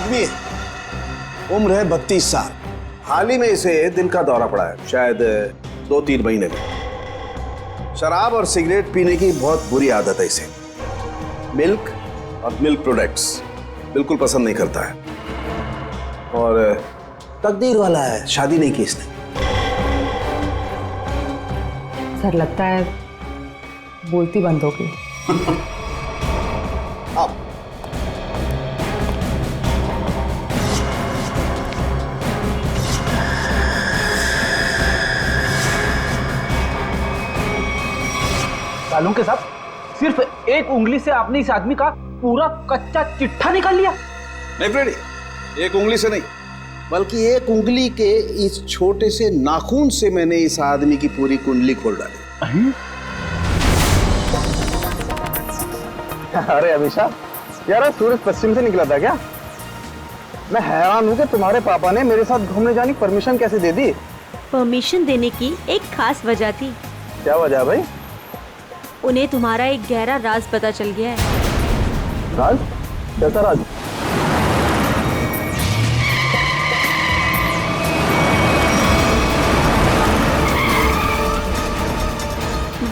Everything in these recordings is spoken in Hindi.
आदमी है, उम्र है 32 साल। हाल ही में इसे दिल का दौरा पड़ा है, शायद 2-3 महीने में। शराब और सिगरेट पीने की बहुत बुरी आदत है इसे। मिल्क और मिल्क प्रोडक्ट्स बिल्कुल पसंद नहीं करता है। और तकदीर वाला है, शादी नहीं की इसने। सर लगता है बोलती बंद हो गई। अब सालों के साथ सिर्फ एक उंगली से आपने इस आदमी का पूरा कच्चा चिट्ठा निकाल लिया। नहीं फ्रेडी, एक उंगली से नहीं, बल्कि एक उंगली के इस छोटे से नाखून से मैंने इस आदमी की पूरी कुंडली खोल डाली। अरे अभिषा, यार सूरज पश्चिम से निकला था क्या? मैं हैरान हूँ कि तुम्हारे पापा ने मेरे साथ घूमने जाने की परमिशन कैसे दे दी? परमिशन देने की एक खास वजह थी। क्या वजह भाई? उन्हें तुम्हारा एक गहरा राज पता चल गया है। राज? कैसा राज?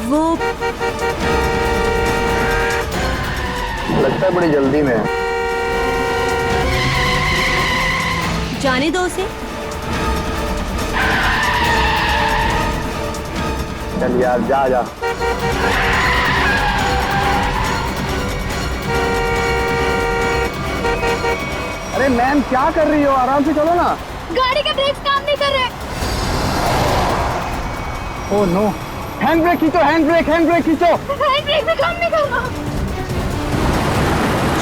वो लगता है बड़ी जल्दी में है। जाने दो उसे। चल यार, जा जा। अरे मैम, क्या कर रही हो? आराम से चलो ना। गाड़ी के ब्रेक्स काम नहीं कर रहे। ओह नो, हैंड ब्रेक खींचो, हैंड ब्रेक खींचो। हैंड ब्रेक भी काम नहीं कर रहा।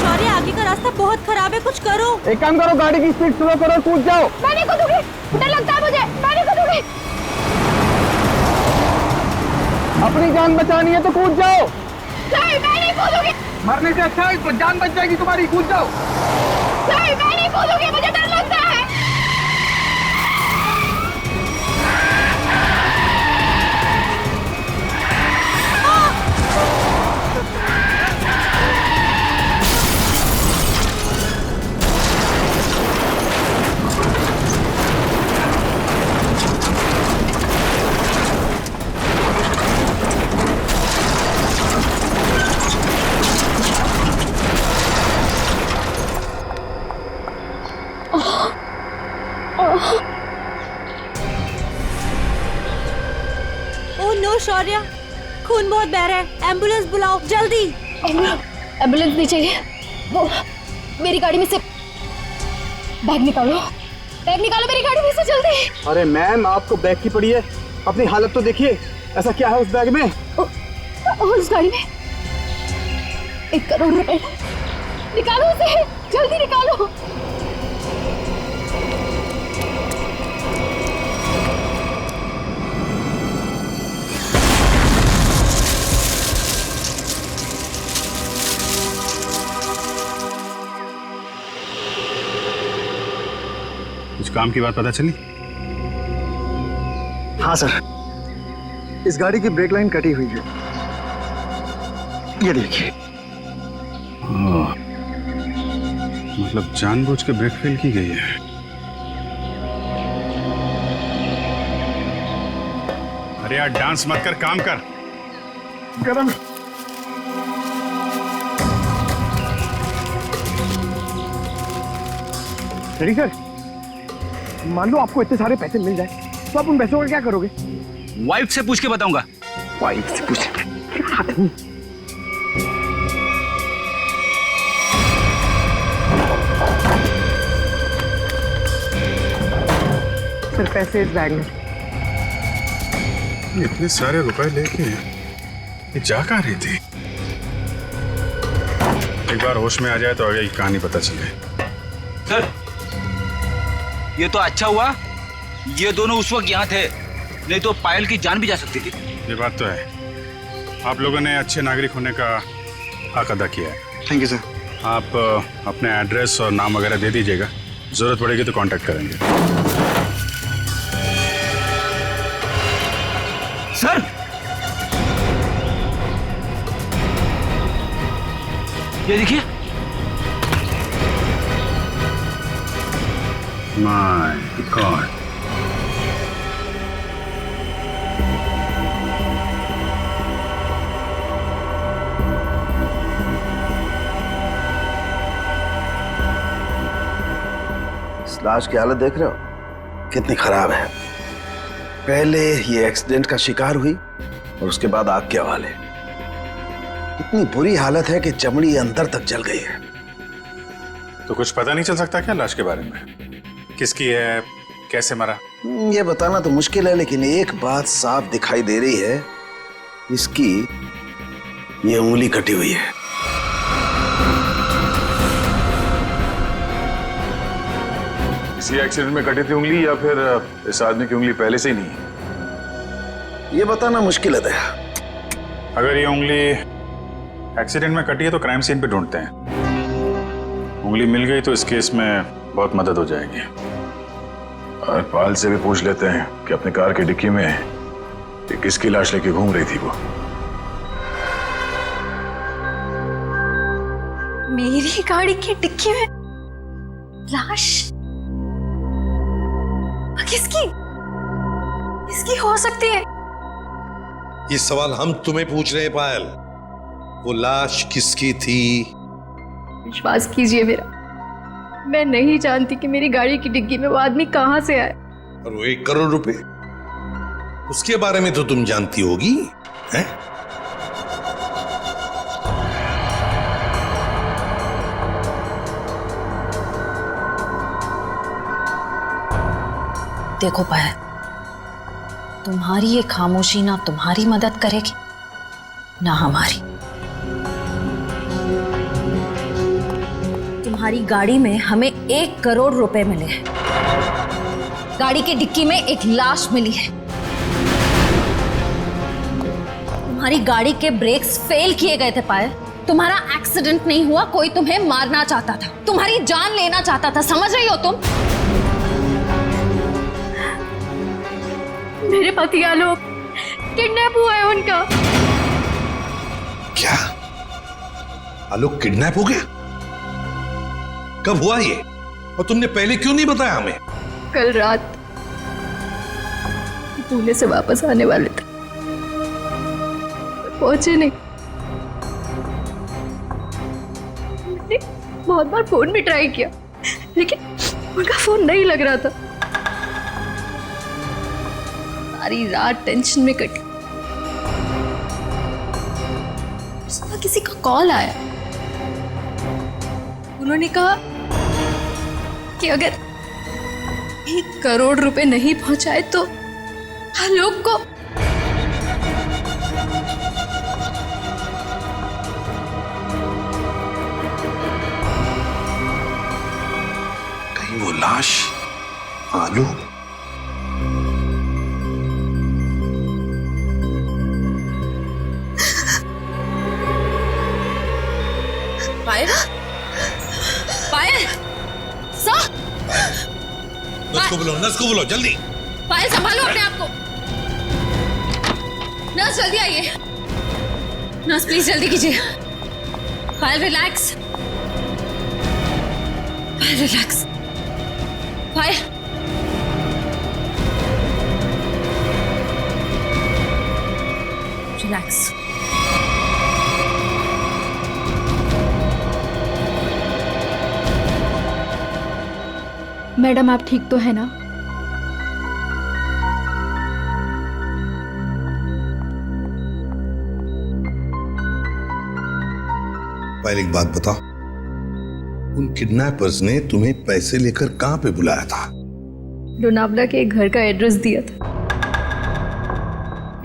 शौर्य, आगे का रास्ता बहुत खराब है, कुछ करो। एक काम करो, गाड़ी की स्पीड स्लो करो, कूद जाओ। मैं नहीं कूदूंगी, डर लगता है मुझे। मैं नहीं कूदूंगी। अपनी जान बचानी है तो कूद जाओ। नहीं, मैं नहीं कूदूंगी। मरने से अच्छा है, जान बच जाएगी तुम्हारी, कूद जाओ। नहीं, मैं नहीं कूदूंगी, मुझे डर लगता है। ओह नो शौर्य, खून बहुत बह रहा है, एम्बुलेंस बुलाओ जल्दी। एम्बुलेंस नहीं चाहिए। वो मेरी गाड़ी में से बैग निकालो, मेरी गाड़ी में से जल्दी। अरे मैम, आपको बैग की पड़ी है, अपनी हालत तो देखिए। ऐसा क्या है उस बैग में? उस गाड़ी में 1 करोड़ रुपए। निकालो उसे, जल्दी निकालो। कुछ काम की बात पता चली? हाँ सर, इस गाड़ी की ब्रेक लाइन कटी हुई है, ये देखिए। मतलब जानबूझ के ब्रेक फेल की गई है। अरे यार, डांस मत कर, काम कर। गरम। रेडी सर, मान लो आपको इतने सारे पैसे मिल जाए तो आप उन पैसों का क्या करोगे? वाइफ से पूछ के बताऊंगा। वाइफ से पूछ। सर, पैसे इस बैग में। इतने सारे रुपए लेके ये जा कहाँ रही थी? एक बार होश में आ जाए तो आगे की कहानी पता चले। सर, ये तो अच्छा हुआ ये दोनों उस वक्त यहाँ थे, नहीं तो पायल की जान भी जा सकती थी। ये बात तो है, आप लोगों ने अच्छे नागरिक होने का हक अदा किया है। Thank you sir. आप अपने एड्रेस और नाम वगैरह दे दीजिएगा, जरूरत पड़ेगी तो कांटेक्ट करेंगे। सर, ये देखिए, माय गॉड। इस लाश की हालत देख रहे हो कितनी खराब है। पहले ये एक्सीडेंट का शिकार हुई और उसके बाद आग के हवाले। इतनी बुरी हालत है कि चमड़ी अंदर तक जल गई है। तो कुछ पता नहीं चल सकता क्या लाश के बारे में? किसकी है, कैसे मरा? ये बताना तो मुश्किल है, लेकिन एक बात साफ दिखाई दे रही है, इसकी ये उंगली कटी हुई है। इसी एक्सीडेंट में कटी थी उंगली या फिर इस आदमी की उंगली पहले से ही नहीं? ये बताना मुश्किल है दया। अगर ये उंगली एक्सीडेंट में कटी है तो क्राइम सीन पे ढूंढते हैं। उंगली मिल गई तो इस केस में बहुत मदद हो जाएगी। और पाल से भी पूछ लेते हैं कि अपने कार की डिक्की में ये किसकी लाश लेके घूम रही थी वो। मेरी गाड़ी की डिक्की में लाश? किसकी? किसकी हो सकती है? ये सवाल हम तुम्हें पूछ रहे हैं पायल। वो लाश किसकी थी? विश्वास कीजिए मेरा, मैं नहीं जानती कि मेरी गाड़ी की डिग्गी में वो आदमी कहां से आए। और वो 1 करोड़ रुपए, उसके बारे में तो तुम जानती होगी, हैं? देखो पायल, तुम्हारी ये खामोशी ना तुम्हारी मदद करेगी ना हमारी। तुम्हारी गाड़ी में हमें 1 करोड़ रुपए मिले हैं, गाड़ी की डिक्की में एक लाश मिली है, तुम्हारी गाड़ी के ब्रेक्स फेल किए गए थे पायल। तुम्हारा एक्सीडेंट नहीं हुआ, कोई तुम्हें मारना चाहता था, तुम्हारी जान लेना चाहता था, समझ रही हो तुम? मेरे पति आलोक किडनैप हुआ है उनका। क्या आलोक किडनैप हो गया? कब हुआ ये? और तुमने पहले क्यों नहीं बताया हमें? कल रात पुणे से वापस आने वाले थे, पहुंचे नहीं। मैंने बहुत बार फोन भी ट्राई किया, लेकिन उनका फोन नहीं लग रहा था। सारी रात टेंशन में कटी। सुबह किसी का कॉल आया, उन्होंने कहा कि अगर 1 करोड़ रुपए नहीं पहुंचाए तो आलोक को कहीं वो लाश आलोक? पायल, पायल, सर, नर्स को बोलो जल्दी। पायल संभालो अपने आप को। नर्स जल्दी आइए। नर्स प्लीज जल्दी कीजिए। पायल रिलैक्स, पायल रिलैक्स, पायल। रिलैक्स। मैडम आप ठीक तो है ना? पहले एक बात बताओ, उन किडनैपर्स ने तुम्हें पैसे लेकर कहां पे बुलाया था? लोनावला के एक घर का एड्रेस दिया था,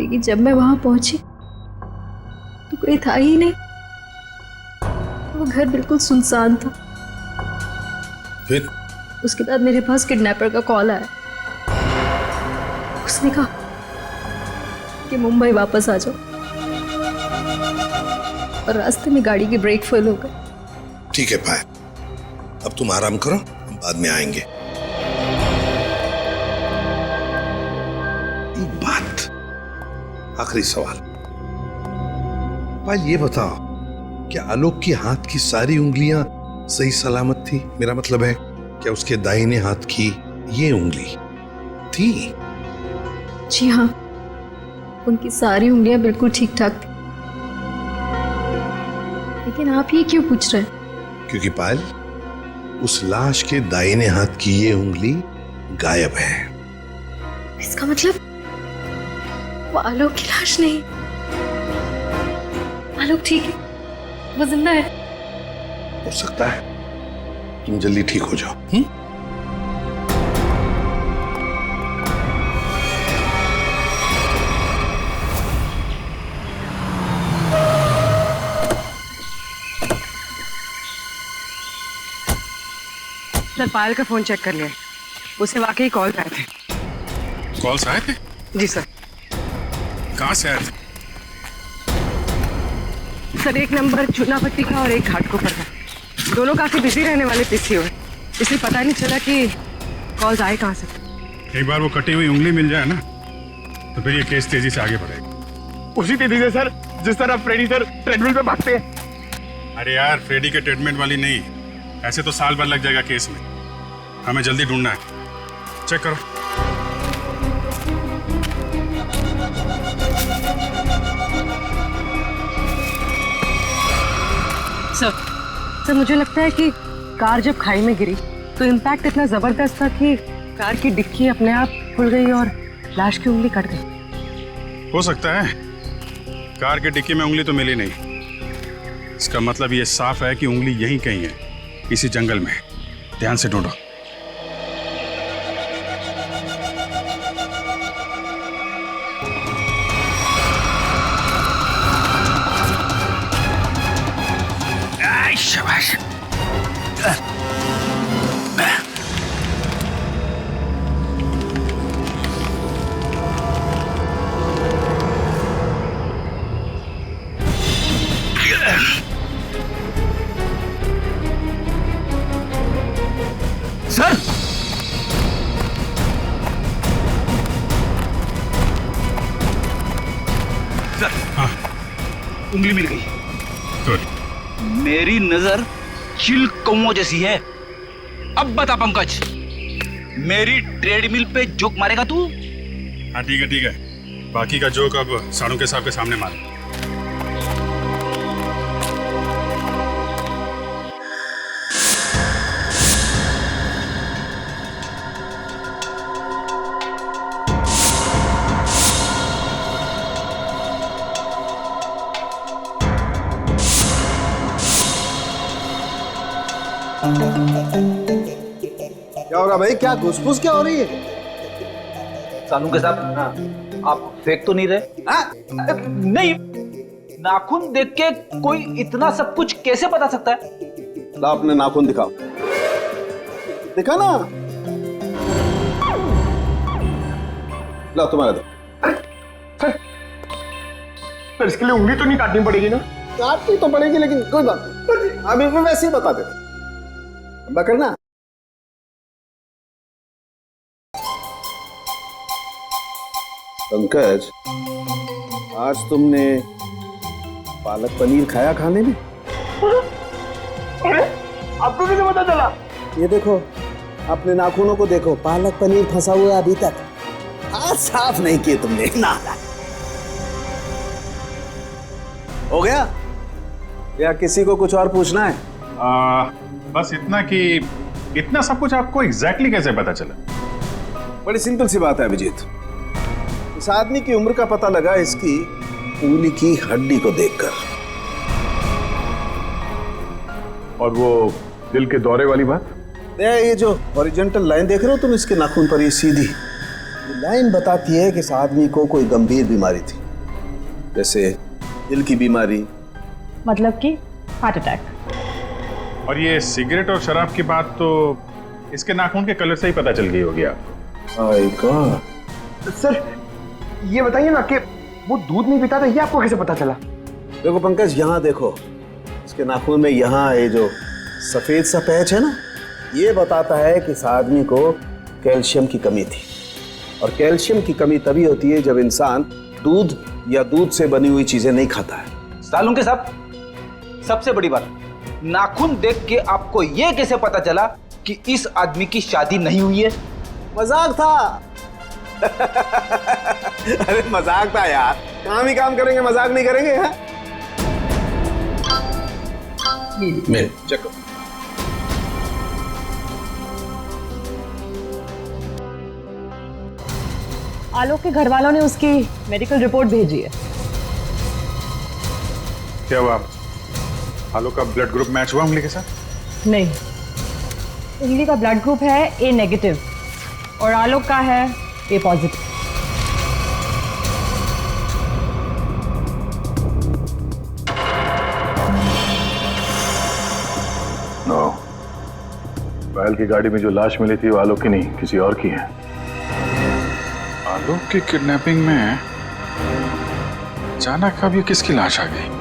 लेकिन जब मैं वहां पहुंची तो कोई था ही नहीं। वो घर बिल्कुल सुनसान था। फिर उसके बाद मेरे पास किडनैपर का कॉल आया। उसने कहा कि मुंबई वापस आ जाओ, और रास्ते में गाड़ी की ब्रेक फेल हो गई। ठीक है पायल, अब तुम आराम करो, हम बाद में आएंगे। एक बात, आखिरी सवाल। पायल ये बताओ, क्या आलोक की हाथ की सारी उंगलियां सही सलामत थी? मेरा मतलब है, क्या उसके दाहिने हाथ की ये उंगली थी। जी हाँ, उनकी सारी उंगलियां बिल्कुल ठीक ठाक थी। लेकिन आप ये क्यों पूछ रहे हैं? क्योंकि पायल, उस लाश के दाहिने हाथ की ये उंगली गायब है। इसका मतलब वो आलोक की लाश नहीं। आलोक ठीक है, वो जिंदा है। हो सकता है तुम जल्दी ठीक हो जाओ। सर, पायल का फोन चेक कर लिया, उसे वाकई कॉल आए थे। कॉल्स आए थे? जी सर। कहाँ से आए थे? सर, एक नंबर चुनापट्टी का और एक घाटकोपर का। दोनों काफी बिजी रहने वाले पीसीओ है, इसलिए पता नहीं चला कि कॉल्स आए कहाँ से। एक बार वो कटी हुई उंगली मिल जाए ना, तो फिर ये केस तेजी से आगे बढ़ेगा। उसी तेजी से सर जिस तरह फ्रेडी सर ट्रेडमिल पे भागते हैं। अरे यार, फ्रेडी के ट्रीटमेंट वाली नहीं, ऐसे तो साल भर लग जाएगा केस में। हमें जल्दी ढूंढना है। चेक करो। सर, मुझे लगता है कि कार जब खाई में गिरी तो इम्पैक्ट इतना जबरदस्त था कि कार की डिक्की अपने आप खुल गई और लाश की उंगली कट गई। हो सकता है। कार के डिक्की में उंगली तो मिली नहीं। इसका मतलब ये साफ है कि उंगली यहीं कहीं है, इसी जंगल में। ध्यान से ढूंढो। शाबाश। सर, सर, हाँ, उंगली मिल गई। गुड। मेरी नजर चिल कौओं जैसी है। अब बता पंकज, मेरी ट्रेडमिल पे जोक मारेगा तू? हाँ ठीक है, ठीक है। बाकी का जोक अब साड़ू के साहब के सामने मार। क्या हो रहा भाई? क्या घुसफुस क्या हो रही है? सालू के साथ आप फेंक तो नहीं रहे? नहीं, नाखून देख के कोई इतना सब कुछ कैसे बता सकता है? ला अपने नाखून दिखाओ। दिखा ना। ला तुम्हारा दो। सर इसके लिए उंगली तो नहीं काटनी पड़ेगी ना? काटनी तो पड़ेगी, लेकिन कोई बात नहीं, अभी मैं वैसे ही बता देता। करना पंकज, आज तुमने पालक पनीर खाया खाने में? अरे आपको कैसे पता चला? ये देखो, अपने नाखूनों को देखो, पालक पनीर फंसा हुआ है अभी तक। हाथ साफ नहीं किए तुमने ना। हो गया या किसी को कुछ और पूछना है? बस इतना कि इतना सब कुछ आपको एग्जैक्टली कैसे पता चला? बड़ी सिंपल सी बात है अभिजीत। इस आदमी की उम्र का पता लगा इसकी उंगली की हड्डी को देखकर। और वो दिल के दौरे वाली बात? ये जो हॉरिजॉन्टल लाइन देख रहे हो तुम इसके नाखून पर, ये सीधी लाइन बताती है कि इस आदमी को कोई गंभीर बीमारी थी, जैसे दिल की बीमारी। मतलब कि हार्ट अटैक। और ये सिगरेट और शराब की बात तो इसके नाखून के कलर से ही पता चल गई होगी आपको। सर ये बताइए ना कि वो दूध नहीं पीता था, ये आपको कैसे पता चला? देखो पंकज, यहाँ देखो, इसके नाखून में यहाँ ये जो सफेद सा पैच है ना, ये बताता है कि इस आदमी को कैल्शियम की कमी थी। और कैल्शियम की कमी तभी होती है जब इंसान दूध या दूध से बनी हुई चीजें नहीं खाता है। सालू के साथ सबसे बड़ी बात, नाखून देख के आपको यह कैसे पता चला कि इस आदमी की शादी नहीं हुई है? मजाक था। अरे मजाक था यार, काम ही काम करेंगे, मजाक नहीं करेंगे। हाँ मैं चेक करो। आलोक के घर वालों ने उसकी मेडिकल रिपोर्ट भेजी है। क्या हुआ? आलोक का ब्लड ग्रुप मैच हुआ उंगली के साथ? नहीं, उंगली का ब्लड ग्रुप है ए नेगेटिव और आलोक का है ए पॉजिटिव। नो, पायल की गाड़ी में जो लाश मिली थी वो आलोक की नहीं, किसी और की है। आलोक की किडनैपिंग में अचानक अब ये किसकी लाश आ गई?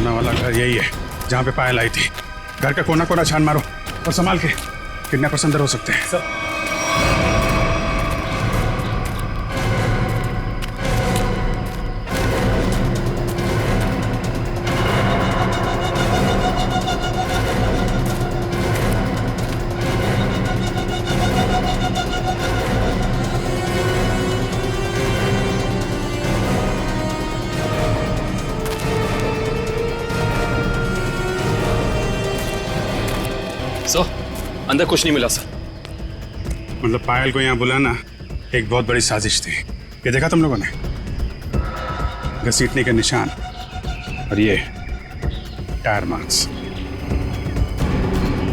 वाला घर यही है जहां पे पायल आई थी। घर का कोना कोना छान मारो और संभाल के, किडनैपर्स अंदर हो सकते हैं। अंदर कुछ नहीं मिला सर। मतलब पायल को यहाँ बुलाना एक बहुत बड़ी साजिश थी। ये देखा तुम लोगों ने? घसीटने के निशान और ये टायर मार्क्स।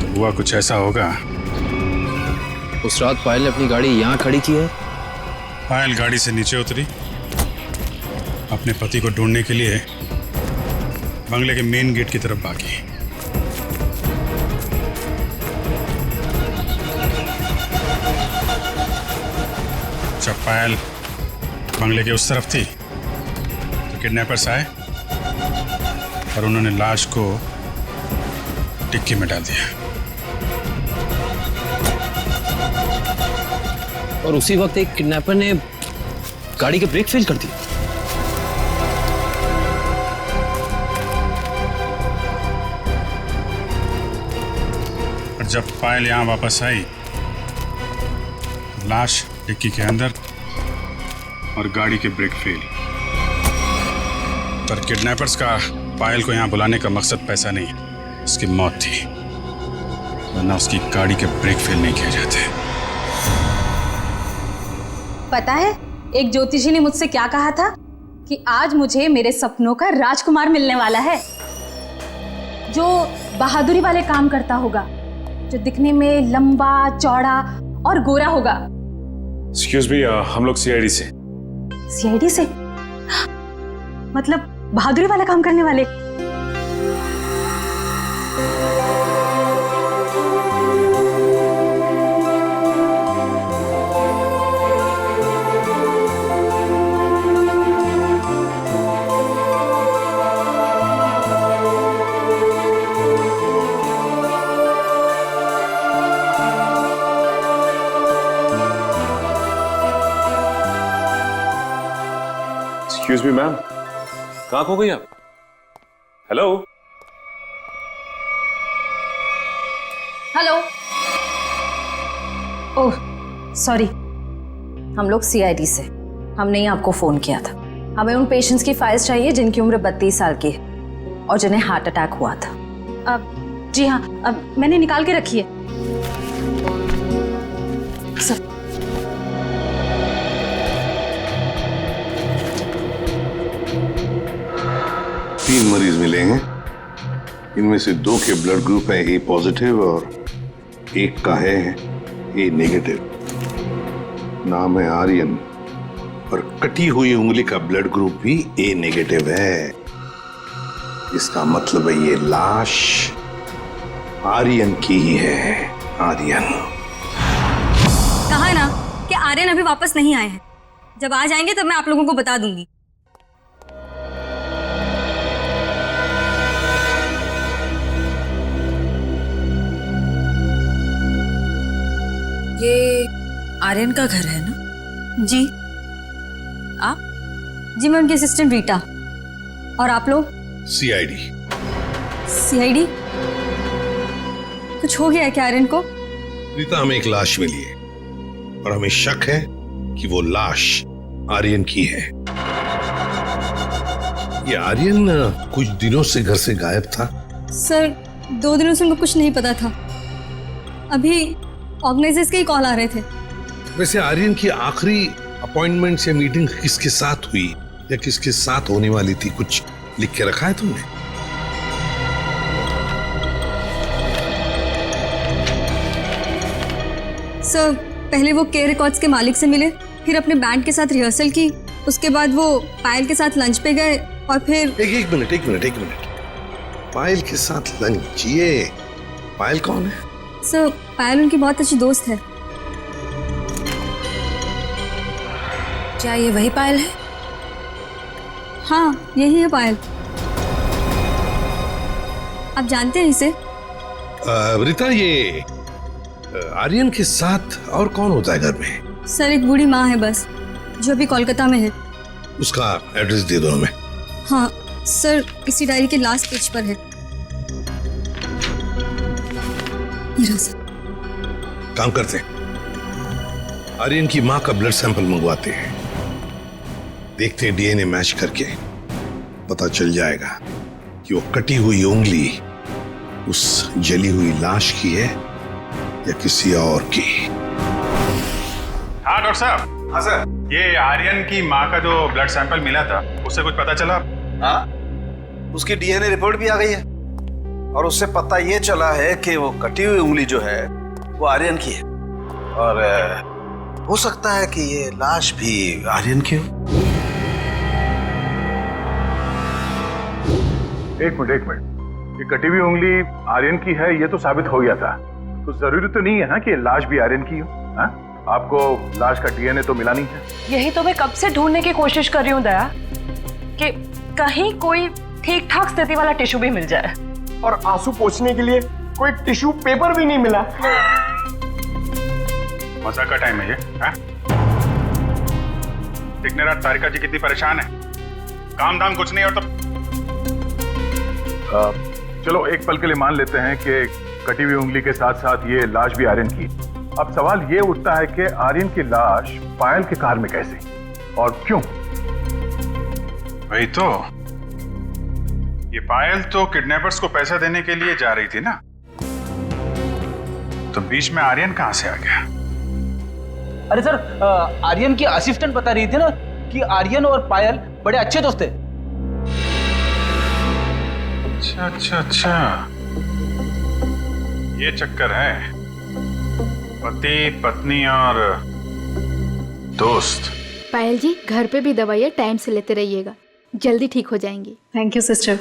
तो हुआ कुछ ऐसा होगा। उस रात पायल ने अपनी गाड़ी यहाँ खड़ी की है। पायल गाड़ी से नीचे उतरी, अपने पति को ढूंढने के लिए बंगले के मेन गेट की तरफ भागी। जब पायल बंगले के उस तरफ थी तो किडनैपर्स आए और उन्होंने लाश को डिक्की में डाल दिया। और उसी वक्त एक किडनैपर ने गाड़ी के ब्रेक फेल कर दिए। और जब पायल यहां वापस आई, लाश डिक्की के अंदर और गाड़ी के ब्रेक फेल। पर किडनैपर्स का पायल को यहां बुलाने का मकसद पैसा नहीं, उसकी मौत थी, वरना उसकी गाड़ी के ब्रेक फेल नहीं किए जाते। पता है एक ज्योतिषी ने मुझसे क्या कहा था कि आज मुझे मेरे सपनों का राजकुमार मिलने वाला है, जो बहादुरी वाले काम करता होगा, जो दिखने में लंबा चौड़ा और गोरा होगा। एक्सक्यूज मी, हम लोग सीआईडी से। सीआईडी से? मतलब बहादुरी वाला काम करने वाले? एक्सक्यूज मी मैम, कहाँ खो गई आप? Hello hello. ओह सॉरी, हम लोग सीआईडी से। हमने ही आपको फोन किया था। हमें उन पेशेंट्स की फाइल्स चाहिए जिनकी उम्र 32 साल की है और जिन्हें हार्ट अटैक हुआ था। अब जी हाँ, अब मैंने निकाल के रखी है सर। 3 मरीज मिलेंगे, इनमें से 2 के ब्लड ग्रुप है ए पॉजिटिव और एक का है ए नेगेटिव। नाम है आर्यन और कटी हुई उंगली का ब्लड ग्रुप भी ए नेगेटिव है। इसका मतलब है ये लाश आर्यन की ही है। आर्यन कहा ना कि आर्यन अभी वापस नहीं आए हैं। जब आ जाएंगे तब मैं आप लोगों को बता दूंगी। ये आर्यन का घर है ना? जी। आप? जी मैं उनकी असिस्टेंट रीटा। और आप लोग? सीआईडी। सीआईडी? कुछ हो गया है क्या आर्यन को? रीता, हमें एक लाश मिली है और हमें शक है कि वो लाश आर्यन की है। ये आर्यन कुछ दिनों से घर से गायब था। सर 2 दिनों से उनको कुछ नहीं पता था। अभी ऑर्गेनाइजर्स के ही कॉल आ रहे थे। वैसे आर्यन की आखिरी अपॉइंटमेंट या मीटिंग किसके साथ हुई या किसके साथ होने वाली थी, कुछ लिख के रखा है तुमने? सर पहले वो के रिकॉर्ड्स के मालिक से मिले, फिर अपने बैंड के साथ रिहर्सल की, उसके बाद वो पायल के साथ लंच पे गए और फिर एक मिनट। पायल के साथ लंच? ये पायल कौन है? सर पायल उनकी बहुत अच्छी दोस्त है। क्या ये वही पायल है? हाँ यही है पायल। आप जानते हैं इसे? रीता, ये आर्यन के साथ और कौन होता है घर में? सर एक बूढ़ी माँ है बस, जो अभी कोलकाता में है। उसका एड्रेस दे दो हमें। हाँ सर, इसी डायरी के लास्ट पेज पर है। ये रहा सर। काम करते हैं, आर्यन की माँ का ब्लड सैंपल मंगवाते हैं, देखते हैं डीएनए मैच करके पता चल जाएगा कि वो कटी हुई उंगली उस जली हुई लाश की है या किसी और की। हाँ डॉक्टर साहब। हाँ सर। ये आर्यन की माँ का जो ब्लड सैंपल मिला था, उससे कुछ पता चला? हाँ, उसकी डीएनए रिपोर्ट भी आ गई है और उससे पता ये चला है कि वो कटी हुई उंगली जो है वो आर्यन की है और हो सकता है कि ये लाश भी आर्यन की हो। एक मिनट, ये कटी हुई उंगली आर्यन की है ये तो साबित हो गया था, तो जरूरी तो नहीं है ना कि लाश भी आर्यन की हो। हाँ? आपको लाश का डीएनए तो मिला नहीं है। यही तो मैं कब से ढूंढने की कोशिश कर रही हूँ दया, कि कहीं कोई ठीक ठाक स्थिति वाला टिश्यू भी मिल जाए। और आंसू पोंछने के लिए कोई टिश्यू पेपर भी नहीं मिला। मजा का टाइम है ये। दिखने रात तारिका जी कितनी परेशान है, काम धाम कुछ नहीं और तो चलो एक पल के लिए मान लेते हैं कि कटी हुई उंगली के साथ साथ ये लाश भी आर्यन की। अब सवाल ये उठता है कि आर्यन की लाश पायल के कार में कैसे और क्यों? वही तो, ये पायल तो किडनैपर्स को पैसा देने के लिए जा रही थी ना, तो बीच में आर्यन कहां से आ गया? अरे सर, आर्यन की असिस्टेंट बता रही थी ना कि आर्यन और पायल बड़े अच्छे दोस्त थे। अच्छा, ये चक्कर है, पति पत्नी और दोस्त। पायल जी, घर पे भी दवाइयाँ टाइम से लेते रहिएगा, जल्दी ठीक हो जाएंगी। थैंक यू सिस्टर,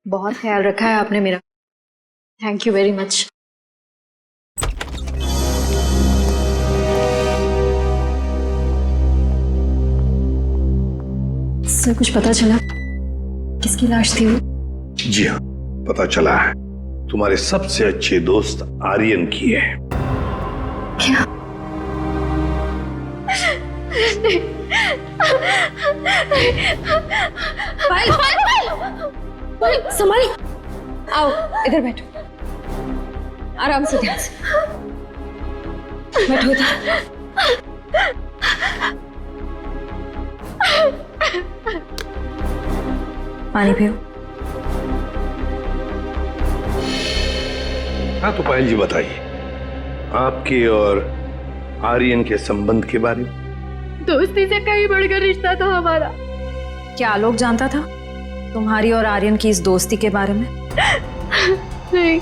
बहुत ख्याल रखा है आपने मेरा। Thank you very much. Sir कुछ पता चला किसकी लाश थी वो? जी हाँ, पता चला है, तुम्हारे सबसे अच्छे दोस्त आर्यन की है। क्या? पायल, संभालो। आओ इधर बैठो, आराम से, ध्यान से बैठो इधर। पानी पियो। हाँ तो पायल जी बताइए, आपके और आर्यन के संबंध के बारे में। दोस्ती से कहीं बढ़कर रिश्ता था हमारा। क्या आलोक जानता था तुम्हारी और आर्यन की इस दोस्ती के बारे में? नहीं,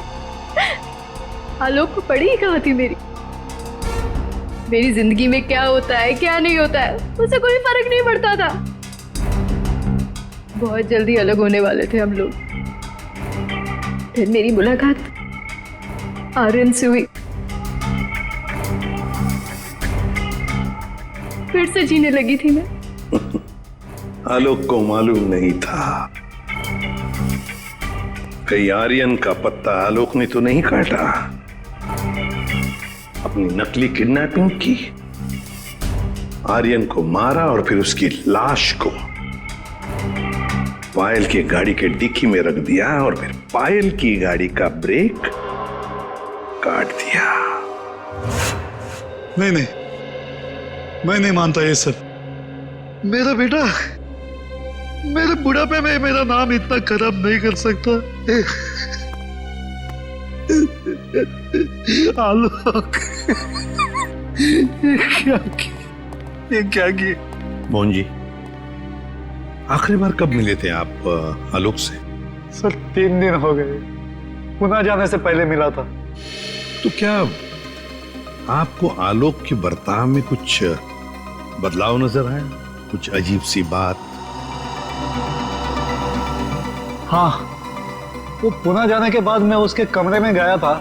आलोक को पड़ी ही कहाँ थी मेरी जिंदगी में क्या होता है क्या नहीं होता है उसे कोई फर्क नहीं पड़ता था। बहुत जल्दी अलग होने वाले थे हम लोग। फिर मेरी मुलाकात आर्यन से हुई, फिर से जीने लगी थी मैं। आलोक को मालूम नहीं था कहीं आर्यन का पत्ता आलोक ने तो नहीं काटा। अपनी नकली किडनैपिंग की, आर्यन को मारा और फिर उसकी लाश को पायल की गाड़ी के डिक्की में रख दिया और फिर पायल की गाड़ी का ब्रेक काट दिया। नहीं नहीं, मैं नहीं मानता ये सब। मेरा बेटा मेरे बुढ़ापे में मेरा नाम इतना खराब नहीं कर सकता। आलोक, ये क्या किए? मोहन जी, आखिरी बार कब मिले थे आप आलोक से? सर 3 दिन हो गए, पुणे जाने से पहले मिला था। तो क्या आपको आलोक के बर्ताव में कुछ बदलाव नजर आया? कुछ अजीब सी बात? हाँ, वो पुणे जाने के बाद मैं उसके कमरे में गया था।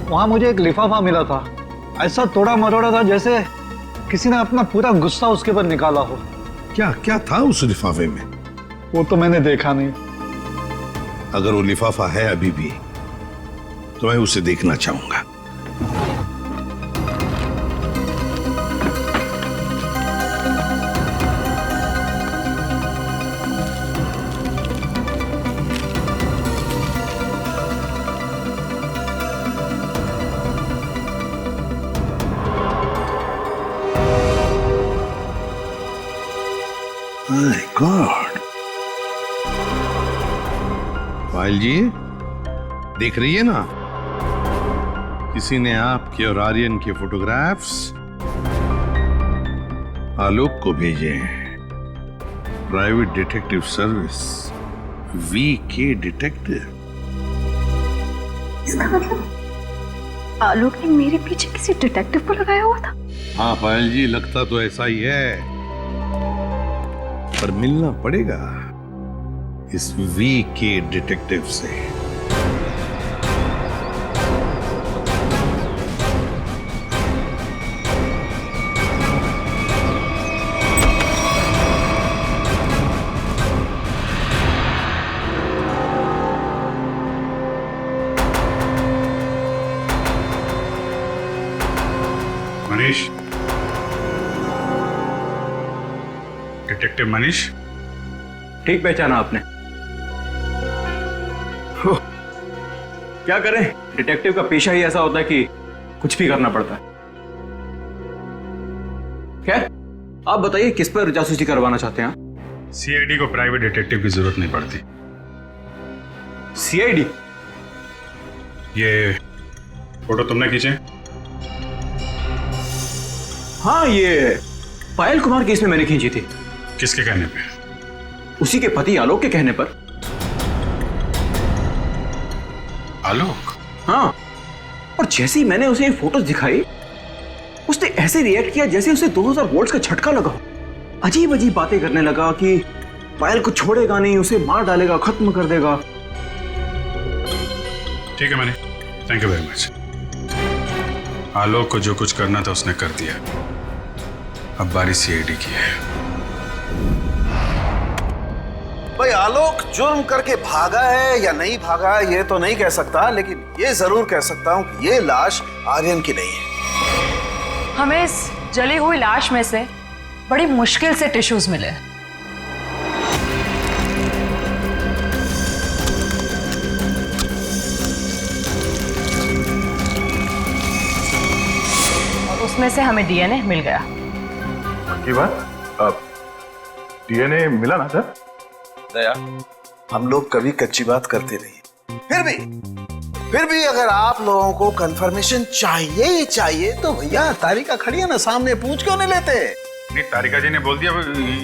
वहां मुझे एक लिफाफा मिला था, ऐसा तोड़ा मरोड़ा था जैसे किसी ने अपना पूरा गुस्सा उसके ऊपर निकाला हो। क्या क्या था उस लिफाफे में? वो तो मैंने देखा नहीं। अगर वो लिफाफा है अभी भी तो मैं उसे देखना चाहूंगा। My God! पायल जी, देख रही है ना, किसी ने आपके और आर्यन के फोटोग्राफ्स आलोक को भेजे हैं। Private detective service, VK detective. इसका मतलब आलोक ने मेरे पीछे किसी डिटेक्टिव को लगाया हुआ था। हाँ पायल जी, लगता तो ऐसा ही है, पर मिलना पड़ेगा इस वीके डिटेक्टिव से। मनीष, डिटेक्टिव मनीष। ठीक पहचाना आपने। क्या करें, डिटेक्टिव का पेशा ही ऐसा होता है कि कुछ भी करना पड़ता है। खैर, आप बताइए किस पर जासूसी करवाना चाहते हैं? सीआईडी को प्राइवेट डिटेक्टिव की जरूरत नहीं पड़ती। सीआईडी? ये फोटो तुमने खींचे? हाँ, ये पायल कुमार केस में मैंने खींची थी। किसके कहने पे? उसी के पति आलोक के कहने पर। आलोक? हाँ, और जैसे ही मैंने उसे ये फोटोज दिखाई, उसने ऐसे रिएक्ट किया जैसे उसे 2000 वोल्ट्स का झटका लगा। अजीब अजीब बातें करने लगा कि पायल को छोड़ेगा नहीं, उसे मार डालेगा, खत्म कर देगा। ठीक है Manish, thank you very much. Alok को जो कुछ करना था उसने कर दिया, अब बारी सीआईडी की है। भाई आलोक जुर्म करके भागा है या नहीं भागा ये तो नहीं कह सकता, लेकिन ये जरूर कह सकता हूं कि ये लाश आर्यन की नहीं है। हमें इस जली हुई लाश में से बड़ी मुश्किल से टिश्यूज मिले। और उसमें से हमें डीएनए मिल गया। की बात? अब डीएनए मिला ना सर? दया, हम लोग कभी कच्ची बात करते नहीं। फिर भी अगर आप लोगों को कंफर्मेशन चाहिए तो भैया तारिका खड़ी है ना सामने, पूछ क्यों नहीं लेते? नहीं, तारिका जी ने बोल दिया,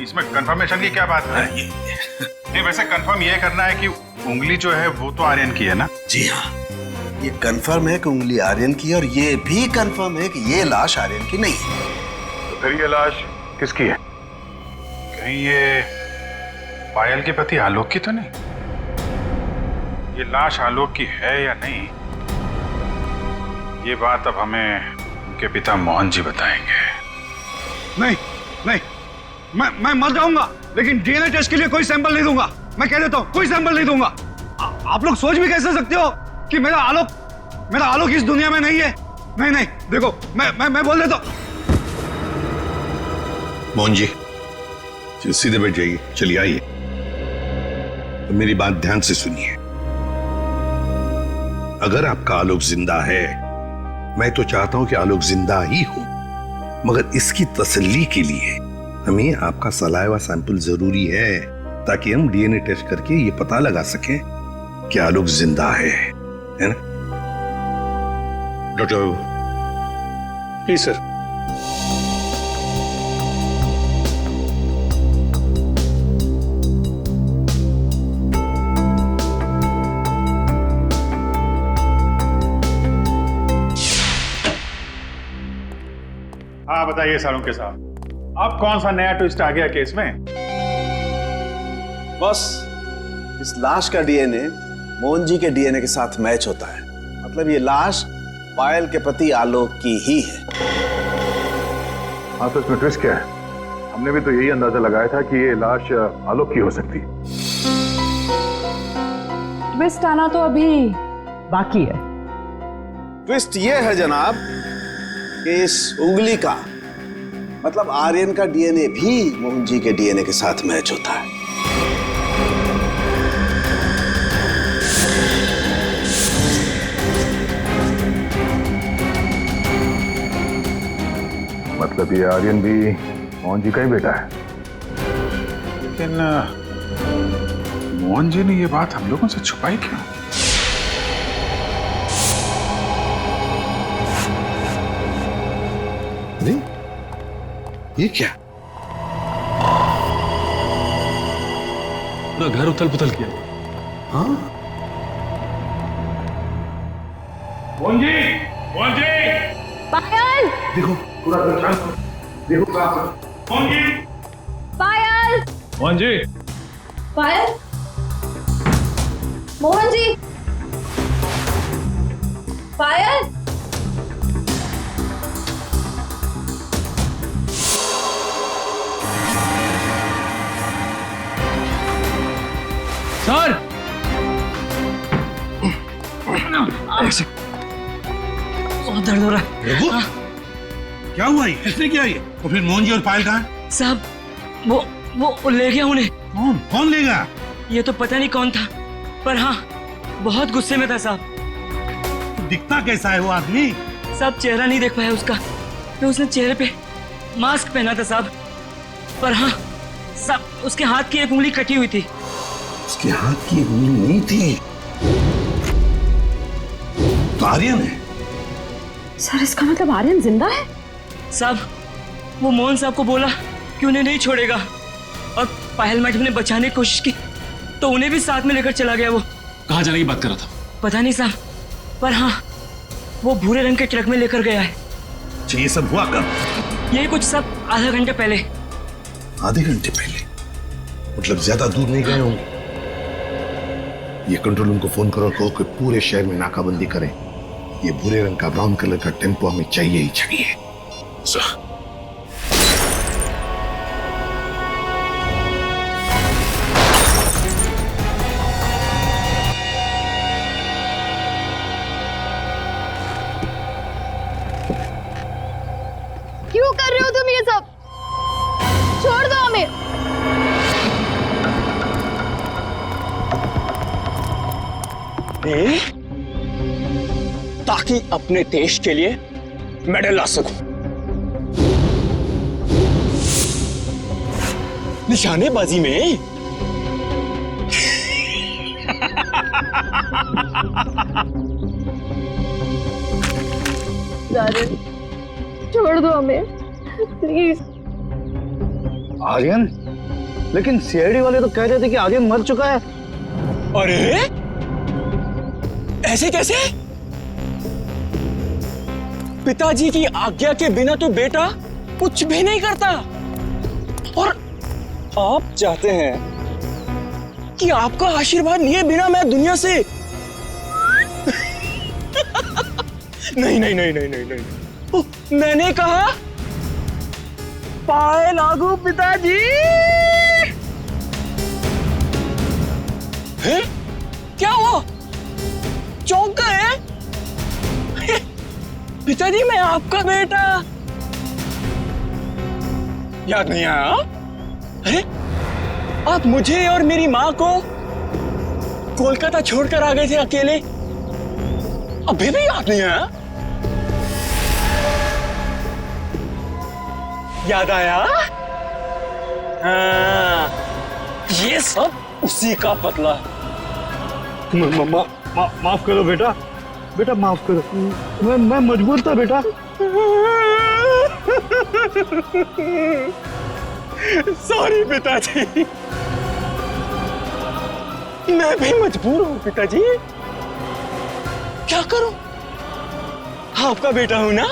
इसमें कंफर्मेशन की क्या बात है? नहीं, वैसे कंफर्म ये करना है कि उंगली जो है वो तो आर्यन की है ना? जी हाँ, ये कंफर्म है कि उंगली आर्यन की है, और ये भी कंफर्म है कि ये लाश आर्यन की नहीं है। तो फिर ये लाश किसकी है? कहीं ये पायल के पति आलोक की तो नहीं? ये लाश आलोक की है या नहीं, ये बात अब हमें उनके पिता मोहन जी बताएंगे। नहीं नहीं, मैं मर जाऊंगा लेकिन डीएनए टेस्ट के लिए कोई सैंपल नहीं दूंगा। मैं कह देता हूं, कोई सैंपल नहीं दूंगा। आप लोग सोच भी कैसे सकते हो कि मेरा आलोक इस दुनिया में नहीं है? नहीं नहीं, देखो मैं बोल देता हूं। मोहन जी, सीधे बैठ जाइए, चलिए आइए। तो मेरी बात ध्यान से सुनिए। अगर आपका आलोक जिंदा है, मैं तो चाहता हूं कि आलोक जिंदा ही हो, मगर इसकी तसल्ली के लिए हमें आपका सलाइवा सैंपल जरूरी है, ताकि हम डीएनए टेस्ट करके ये पता लगा सकें कि आलोक जिंदा है ना? Doctor please sir. हाँ बताइए सालुंके साहब, अब कौन सा नया ट्विस्ट आ गया केस में? बस इस लाश का डीएनए मोहन जी के डीएनए के साथ मैच होता है। मतलब ये लाश पायल के पति आलोक की ही है। हाँ तो इसमें ट्विस्ट क्या है? हमने भी तो यही अंदाजा लगाया था कि ये लाश आलोक की हो सकती है। ट्विस्ट आना तो अभी बाकी है। ट्विस्ट ये है जनाब कि इस उंगली का मतलब आर्यन का डीएनए भी मोहन जी के डीएनए के साथ मैच होता है। मतलब ये आर्यन भी मोहन जी का ही बेटा है। लेकिन मोहन जी ने ये बात हम लोगों से छुपाई क्यों? नहीं, ये क्या? पूरा घर उथल पुथल किया। हाँ? मोहन जी, मोहन जी, पायल, देखो पूरा देखो मोहन जी, पायल, मोहन जी, पायल, मोहन जी, पायल। सर, बहुत दर्द हो रहा है। रघु, क्या हुआ? ये किसने किया ये? तो फिर मोहन जी और पायल कहाँ? साहब, वो ले गया उन्हें। कौन ले गया? ये तो पता नहीं कौन था, पर हाँ बहुत गुस्से में था साहब। दिखता कैसा है वो आदमी? साहब चेहरा नहीं देख पाया उसका, तो उसने चेहरे पे मास्क पहना था साहब। पर हाँ साहब, उसके हाथ की एक उंगली कटी हुई थी। उसके हाथ की उंगली नहीं थी तो आर्यन है। सर इसका मतलब आर्यन जिंदा है? साहब वो मोहन साहब को बोला कि उन्हें नहीं छोड़ेगा, और पायल मैडम ने बचाने की कोशिश की तो उन्हें भी साथ में लेकर चला गया। वो कहाँ जाने की बात कर रहा था? पता नहीं साहब, पर हाँ वो भूरे रंग के ट्रक में लेकर गया है। ये सब हुआ कब? यही कुछ सब आधा घंटे पहले। आधे घंटे पहले? मतलब ज्यादा दूर नहीं गए होंगे। ये कंट्रोल रूम को फोन करो, कहो कि पूरे शहर में नाकाबंदी करें। ये भूरे रंग का ब्राउन कलर का टेम्पो हमें चाहिए ही चाहिए। क्यों कर रहे हो तुम ये सब? छोड़ दो हमें। ताकि अपने देश के लिए मेडल ला सकूं। निशानेबाजी में छोड़ दो हमें प्लीज। आर्यन? लेकिन सीआईडी वाले तो कह रहे थे कि आर्यन मर चुका है। अरे ऐसे कैसे? पिताजी की आज्ञा के बिना तो बेटा कुछ भी नहीं करता, और आप चाहते हैं कि आपका आशीर्वाद लिए बिना मैं दुनिया से नहीं नहीं नहीं नहीं नहीं नहीं, मैंने कहा पाए लागू पिताजी। हैं? क्या हुआ? चौंक गए? पिताजी मैं आपका बेटा। याद नहीं आया? अरे आप मुझे और मेरी माँ को कोलकाता छोड़कर आ गए थे अकेले, अभी भी याद नहीं आया? याद आया? हाँ, ये सब उसी का बदला है। माफ करो बेटा, बेटा माफ करो, मैं मजबूर था बेटा। सॉरी पिताजी, मैं भी मजबूर हूँ पिताजी। क्या करूं, आपका बेटा हूं ना।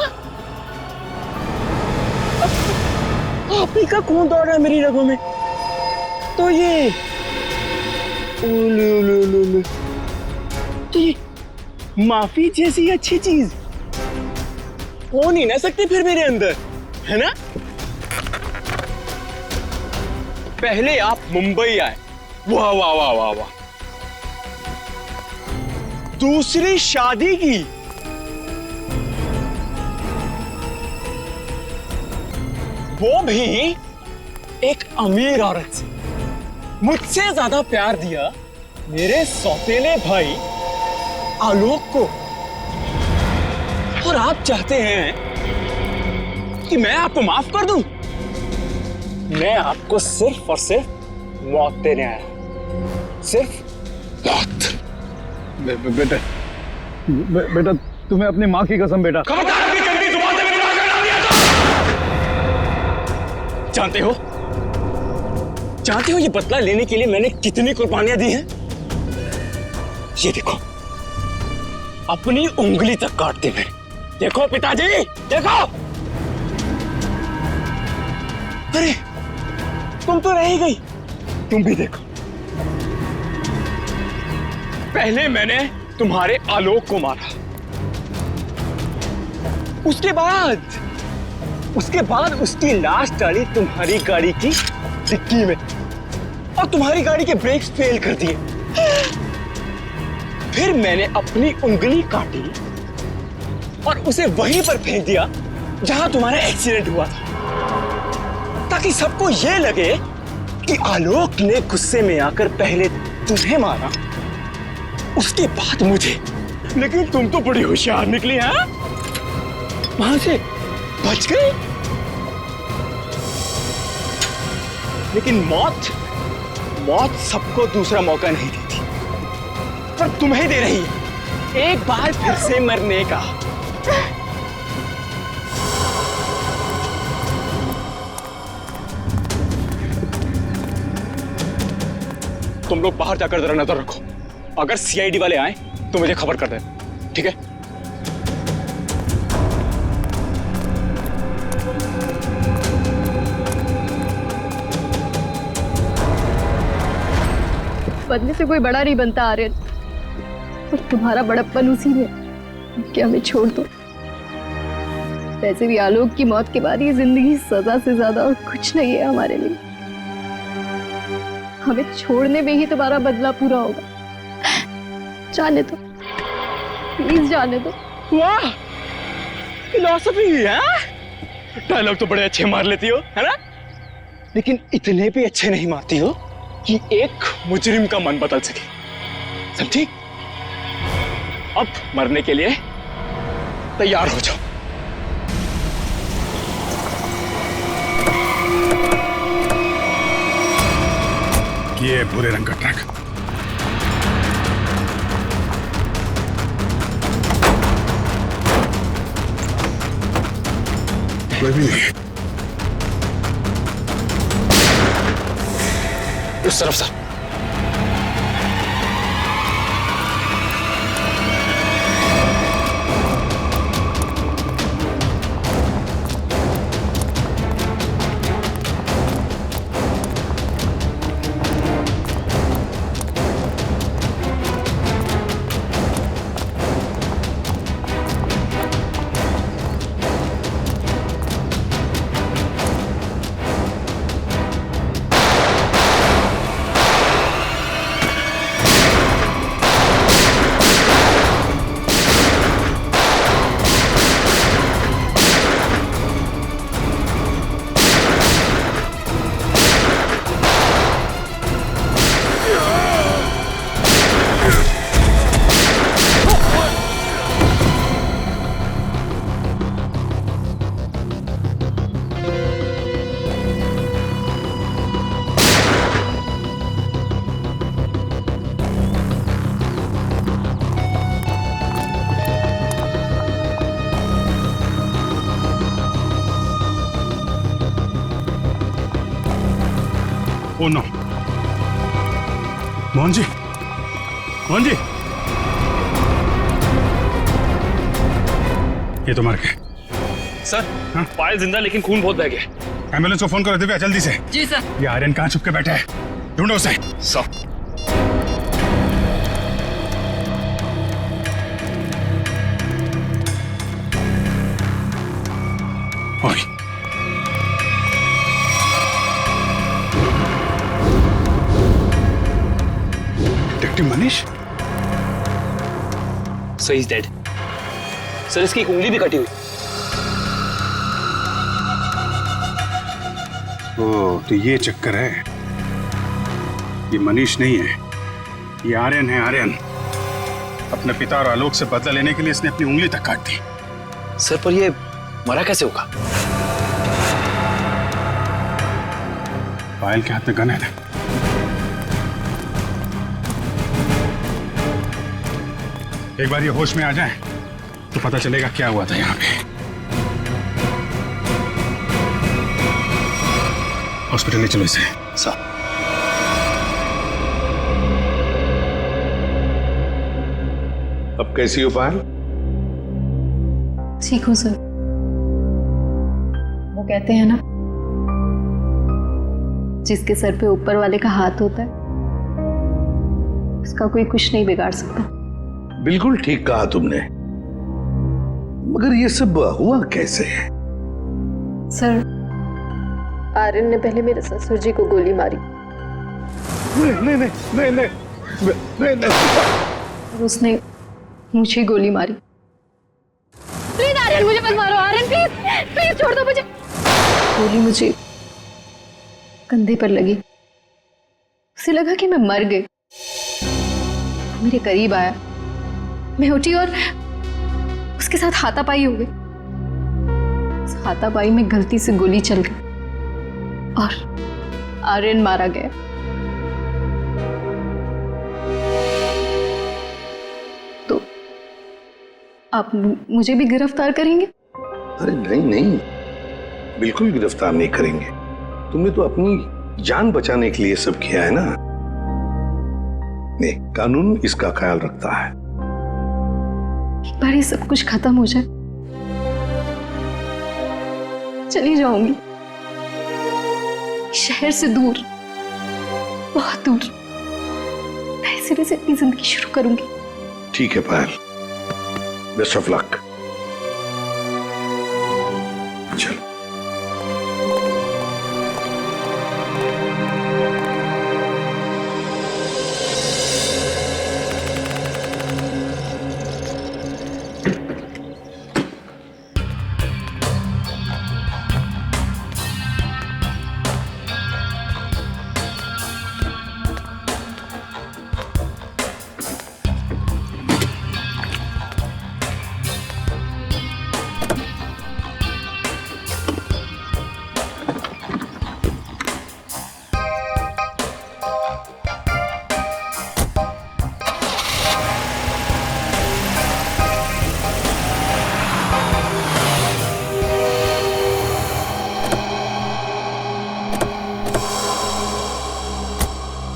आप ही का खून दौड़ रहा है मेरी रगों में, तो ये तो ये माफी जैसी अच्छी चीज हो नहीं ना सकती फिर मेरे अंदर, है ना? पहले आप मुंबई आए, वाह वाह वाह वाह वाह, दूसरी शादी की, वो भी एक अमीर औरत से। मुझसे ज्यादा प्यार दिया मेरे सौतेले भाई आलोक को, और आप चाहते हैं कि मैं आपको माफ कर दूं? मैं आपको सिर्फ और सिर्फ मौत देने आया, सिर्फ मौत। बेटा बेटा, तुम्हें अपनी माँ की कसम बेटा। जानते हो ये बदला लेने के लिए मैंने कितनी कुर्बानियां दी हैं? ये देखो, अपनी उंगली तक काट दी मैंने। देखो पिताजी, देखो। अरे तुम तो रह ही गई, तुम भी देखो। पहले मैंने तुम्हारे आलोक को मारा, उसके बाद उसकी लाश डाली तुम्हारी गाड़ी की डिक्की में, और तुम्हारी गाड़ी के ब्रेक्स फेल कर दिए। फिर मैंने अपनी उंगली काटी और उसे वहीं पर फेंक दिया जहां तुम्हारा एक्सीडेंट हुआ था, ताकि सबको यह लगे कि आलोक ने गुस्से में आकर पहले तुम्हें मारा, उसके बाद मुझे। लेकिन तुम तो बड़ी होशियार निकली, हैं? वहां से बच गई। लेकिन मौत सबको दूसरा मौका नहीं देती, पर तुम्हें दे रही है एक बार फिर से मरने का। तुम लोग बाहर जाकर जरा नजर रखो, अगर सीआईडी वाले आए तो मुझे खबर कर देना, ठीक है? बदले से कोई बड़ा नहीं बनता आर्यन, और तुम्हारा बड़प्पन उसी में कि हमें छोड़ दो। वैसे भी आलोक की मौत के बाद ये जिंदगी सजा से ज्यादा और कुछ नहीं है हमारे लिए। हमें छोड़ने में ही तुम्हारा बदला पूरा होगा। जाने दो, प्लीज जाने दो। वाह, फिलॉसफी है। डायलॉग तो बड़े अच्छे मार लेती हो, है ना? लेकिन इतने भी अच्छे नहीं मारती हो कि एक मुजरिम का मन बदल सके, समझी? अब मरने के लिए तैयार हो जाओ। ये भूरे रंग का ट्रक। कोई भी नहीं। उस तरफ से। ओ नो, मोहन जी, मोहन जी, ये तो मर गए। सर, पायल जिंदा लेकिन खून बहुत बह गया। एम्बुलेंस को फोन करो दिव्या, जल्दी से। जी सर। ये आर्यन कहाँ छुप के बैठा है, ढूंढो उसे। सर। ओए, detective Manish. Sir, he is dead. Sir, इसकी एक उंगली भी कटी हुई। ओ, तो ये चक्कर है। ये मनीष नहीं है, ये आर्यन है। आर्यन अपने पिता और आलोक से बदला लेने के लिए इसने अपनी उंगली तक काट दी। सर, पर ये मरा कैसे होगा? पायल के हाथ में गन है ना। एक बार ये होश में आ जाए तो पता चलेगा क्या हुआ था यहाँ पे। हॉस्पिटल ले चलो इसे। सर। अब कैसी हो पायल? ठीक हूँ सर। वो कहते हैं ना, जिसके सर पे ऊपर वाले का हाथ होता है उसका कोई कुछ नहीं बिगाड़ सकता। बिल्कुल ठीक कहा तुमने, मगर ये सब हुआ कैसे? सर, आर्यन ने पहले मेरे ससुर जी को गोली मारी। नहीं नहीं नहीं नहीं नहीं नहीं नहीं। और उसने मुझे गोली मारी। प्लीज आर्यन, मुझे मत मारो। आर्यन प्लीज प्लीज छोड़ दो मुझे। गोली मुझे कंधे पर लगी। उसे लगा कि मैं मर गई। मेरे करीब आया, मैं उठी और उसके साथ हाथापाई हो गई। उस हाथापाई में गलती से गोली चल गई और आर्यन मारा गया। तो आप मुझे भी गिरफ्तार करेंगे? अरे नहीं नहीं, बिल्कुल गिरफ्तार नहीं करेंगे। तुमने तो अपनी जान बचाने के लिए सब किया है ना। नहीं, कानून इसका ख्याल रखता है। एक बार ये सब कुछ खत्म हो जाए, चली जाऊंगी शहर से दूर, बहुत दूर। नए सिरे से अपनी जिंदगी शुरू करूंगी। ठीक है पायल, बेस्ट ऑफ लक। चलो।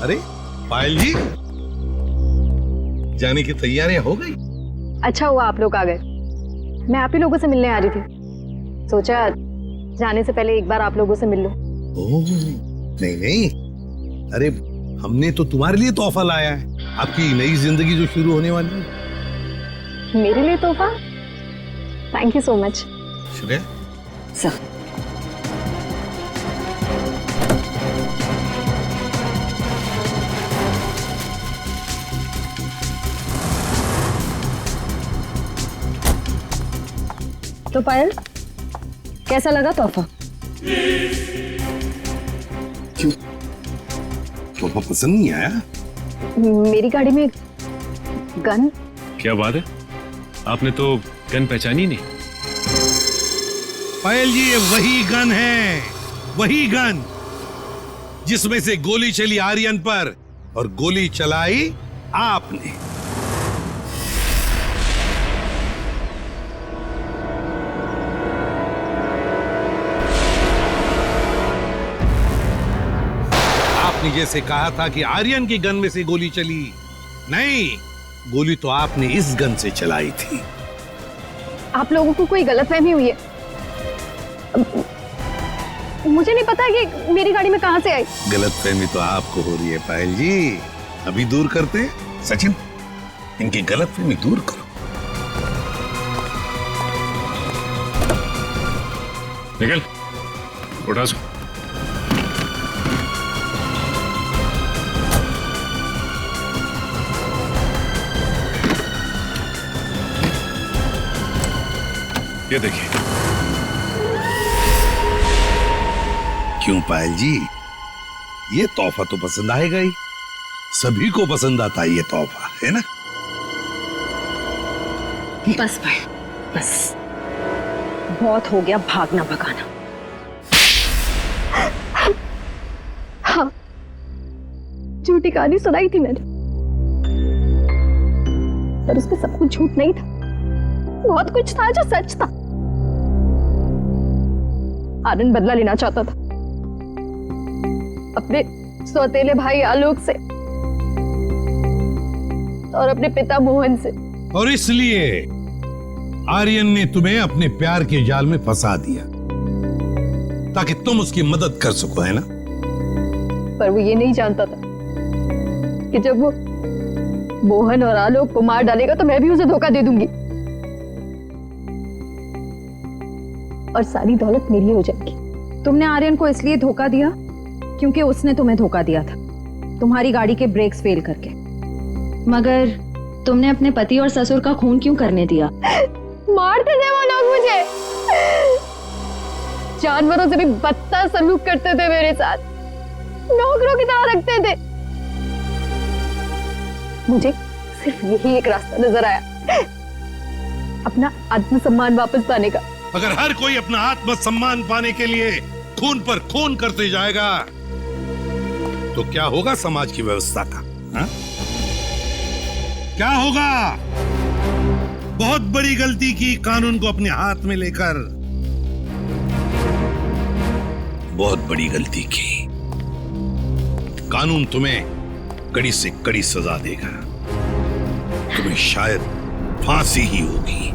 अरे पायल जी, जाने की तैयारियां हो गई? अच्छा हुआ आप लोग आ गए। मैं आप ही लोगों से मिलने आ रही थी। सोचा जाने से पहले एक बार आप लोगों से मिल लो। ओह, नहीं नहीं, अरे हमने तो तुम्हारे लिए तोहफा लाया है, आपकी नई जिंदगी जो शुरू होने वाली है। मेरे लिए तोहफा? Thank you so much. Shreya sir, तो पायल, कैसा लगा तोहफा? क्यों, तोहफा पसंद नहीं आया? मेरी गाड़ी में गन। क्या बात है, आपने तो गन पहचानी नहीं। पायल जी, ये वही गन है, वही गन जिसमें से गोली चली आर्यन पर और गोली चलाई आपने। आपने जैसे कहा था कि आर्यन की गन में से गोली चली, नहीं, गोली तो आपने इस गन से चलाई थी। आप लोगों को कोई गलतफहमी हुई है। मुझे नहीं पता कि मेरी गाड़ी में कहां से आई। गलतफहमी तो आपको हो रही है पायल जी, अभी दूर करते। सचिन, इनकी गलतफहमी दूर करो। निकल, उठा सो। ये देखिए। क्यों पायल जी, ये तोहफा तो पसंद आएगा ही, सभी को पसंद आता है ये तोहफा, है ना? बस भाई, बस बहुत हो गया भागना भगाना। हाँ, झूठी कहानी सुनाई थी मैंने, पर उसमें सब कुछ झूठ नहीं था, बहुत कुछ था जो सच था। आनंद बदला लेना चाहता था अपने सौतेले भाई आलोक से और अपने पिता मोहन से, और इसलिए आर्यन ने तुम्हें अपने प्यार के जाल में फंसा दिया ताकि तुम उसकी मदद कर सको, है ना? पर वो ये नहीं जानता था कि जब वो मोहन और आलोक को मार डालेगा तो मैं भी उसे धोखा दे दूंगी और सारी दौलत मेरी हो जाएगी। तुमने आर्यन को इसलिए धोखा दिया क्योंकि उसने तुम्हें धोखा दिया था, तुम्हारी गाड़ी के ब्रेक्स फेल करके। मगर तुमने अपने पति और ससुर का खून क्यों करने दिया? मारते थे वो लोग मुझे, जानवरों से भी बदतर सलूक करते थे मेरे साथ, नौकरों की तरह रखते थे। मुझे सिर्फ यही एक रास्ता नजर आया, अपना आत्मसम्मान वापस पाने का। अगर हर कोई अपना आत्मसम्मान पाने के लिए खून पर खून करते जाएगा तो क्या होगा समाज की व्यवस्था का? हा? क्या होगा? बहुत बड़ी गलती की कानून को अपने हाथ में लेकर, बहुत बड़ी गलती की। कानून तुम्हें कड़ी से कड़ी सजा देगा, तुम्हें शायद फांसी ही होगी।